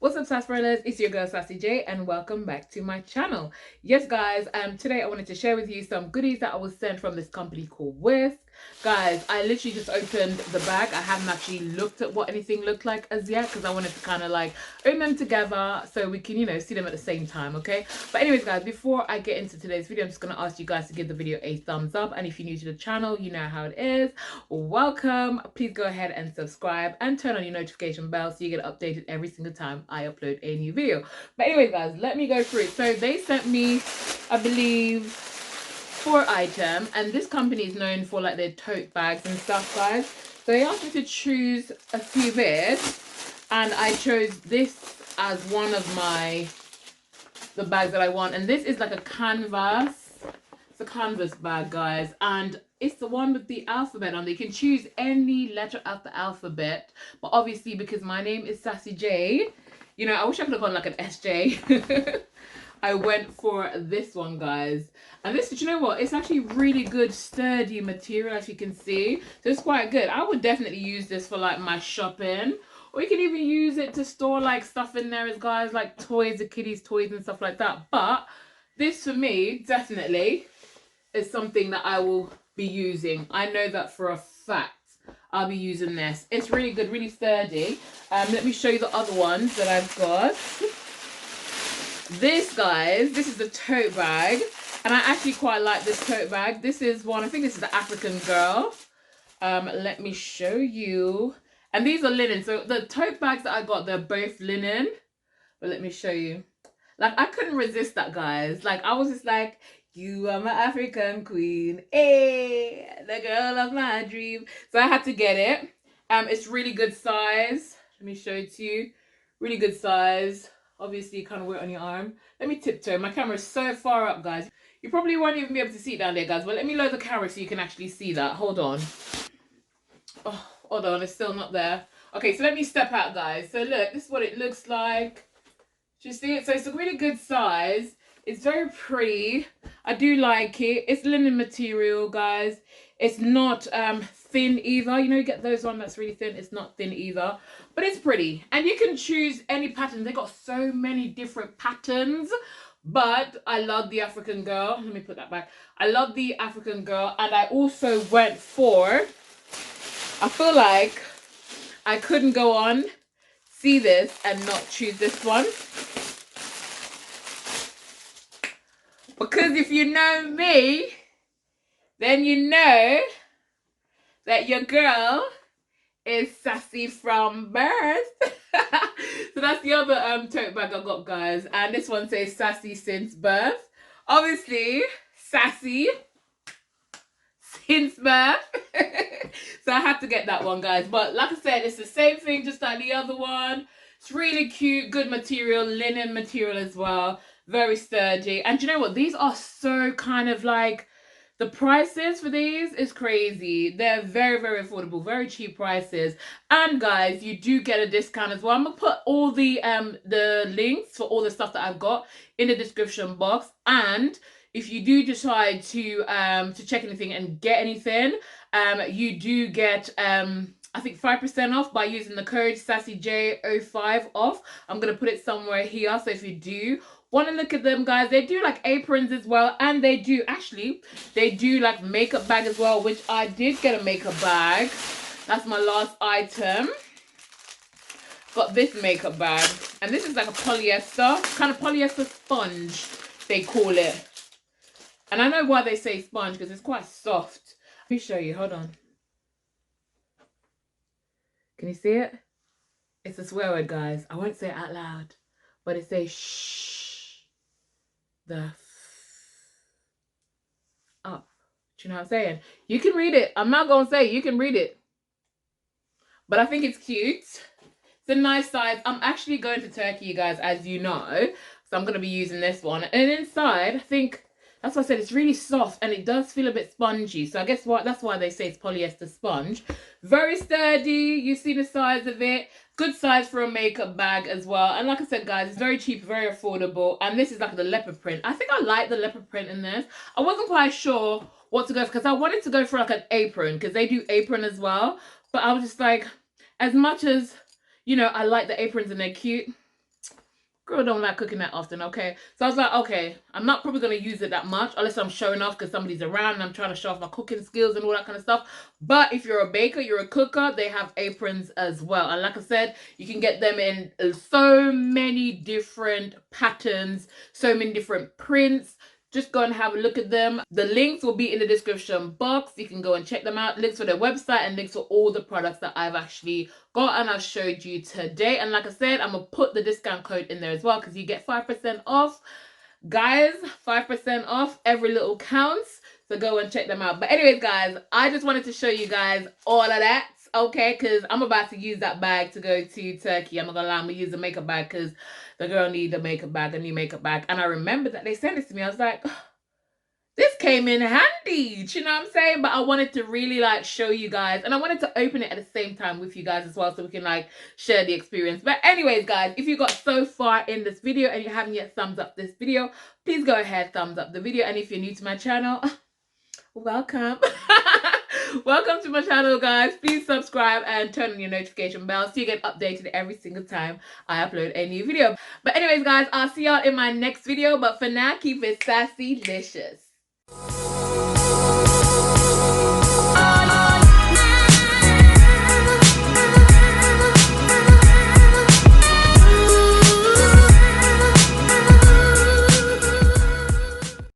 What's up, sarsaparillas? It's your girl Sassy J, and welcome back to my channel. Yes, guys, today I wanted to share with you some goodies that I was sent from this company called Wiskf. Guys, I literally just opened the bag. I haven't actually looked at what anything looked like as yet because I wanted to kind of like open them together so we can, see them at the same time, okay? But anyways, guys, before I get into today's video, I'm just going to ask you guys to give the video a thumbs up. And if you're new to the channel, you know how it is. Welcome. Please go ahead and subscribe and turn on your notification bell so you get updated every single time I upload a new video. But anyways, guys, let me go through it. So they sent me, I believe, 4 items, and this company is known for like their tote bags and stuff, guys. So they asked me to choose a few bits, and I chose this as one of the bags that I want. And this is like a canvas. It's a canvas bag, guys, and it's the one with the alphabet on. You can choose any letter of the alphabet, but obviously because my name is Sassy J, I wish I could have gone like an SJ. I went for this one, guys. And this, you know what? It's actually really good, sturdy material, as you can see. So it's quite good. I would definitely use this for like my shopping. Or you can even use it to store like stuff in there, as guys, like toys, the kiddies' toys and stuff like that. But this for me, definitely, is something that I will be using. I know that for a fact. I'll be using this. It's really good, really sturdy. Let me show you the other ones that I've got. This, guys, this is the tote bag, and I actually quite like this tote bag. This is one, I think this is the African girl. Let me show you. And these are linen. So the tote bags that I got, they're both linen. But let me show you. Like, I couldn't resist that, guys. Like, I was just like, you are my African queen. Hey, the girl of my dream. So I had to get it. It's really good size. Let me show it to you. Really good size. Obviously, you kind of wear it on your arm. Let me tiptoe. My camera is so far up, guys. You probably won't even be able to see it down there, guys. But let me load the camera so you can actually see that. Hold on. Oh, hold on. It's still not there. Okay, so let me step out, guys. So look, this is what it looks like. Do you see it? So it's a really good size. It's very pretty. I do like it. It's linen material, guys. It's not thin either. You get those one that's really thin. It's not thin either. But it's pretty. And you can choose any pattern. They got so many different patterns. But I love the African girl. Let me put that back. I love the African girl. And I also went for, I feel like I couldn't go on, see this, and not choose this one. Because if you know me, then you know that your girl is sassy from birth. So that's the other tote bag I got, guys. And this one says sassy since birth. Obviously, sassy since birth. So I had to get that one, guys. But like I said, it's the same thing, just like the other one. It's really cute, good material, linen material as well. Very sturdy. And you know what? These are so kind of like, the prices for these is crazy. They're very, very affordable, very cheap prices. And guys, you do get a discount as well. I'm gonna put all the links for all the stuff that I've got in the description box. And if you do decide to check anything and get anything, you do get I think 5% off by using the code SassyJ05 off. I'm gonna put it somewhere here. So if you do want to look at them, guys, they do like aprons as well, and they do like makeup bag as well, which I did get a makeup bag. That's my last item. Got this makeup bag, and this is like a polyester, kind of polyester sponge they call it. And I know why they say sponge, because it's quite soft. Let me show you, hold on. Can you see it? It's a swear word, guys. I won't say it out loud, but it says shh. The up. Do you know what I'm saying? You can read it. I'm not gonna say you can read it, but I think it's cute. It's a nice size. I'm actually going to Turkey, you guys, as you know, so I'm gonna be using this one. And inside, I think that's why I said it's really soft, and it does feel a bit spongy. So I guess that's why they say it's polyester sponge. Very sturdy. You see the size of it. Good size for a makeup bag as well. And like I said, guys, it's very cheap, very affordable. And this is like the leopard print. I think I like the leopard print in this. I wasn't quite sure what to go for, because I wanted to go for like an apron, because they do apron as well. But I was just like, as much as, I like the aprons and they're cute, girl don't like cooking that often, okay? So I was like, okay, I'm not probably going to use it that much unless I'm showing off because somebody's around and I'm trying to show off my cooking skills and all that kind of stuff. But if you're a baker, you're a cooker, they have aprons as well. And like I said, you can get them in so many different patterns, so many different prints. Just go and have a look at them. The links will be in the description box. You can go and check them out. Links for their website and links for all the products that I've actually got and I've showed you today. And like I said, I'm going to put the discount code in there as well because you get 5% off. Guys, 5% off. Every little counts. So go and check them out. But anyways, guys, I just wanted to show you guys all of that. Okay, because I'm about to use that bag to go to Turkey. I'm not gonna lie, I'm gonna use a makeup bag because the girl needs a makeup bag, a new makeup bag. And I remember that they sent this to me. I was like, this came in handy, you know what I'm saying? But I wanted to really like show you guys, and I wanted to open it at the same time with you guys as well so we can like share the experience. But anyways, guys, if you got so far in this video and you haven't yet thumbs up this video, please go ahead, thumbs up the video. And if you're new to my channel, welcome. Welcome to my channel, guys. Please subscribe and turn on your notification bell so you get updated every single time I upload a new video. But anyways, guys, I'll see y'all in my next video. But for now, keep it sassy, delicious.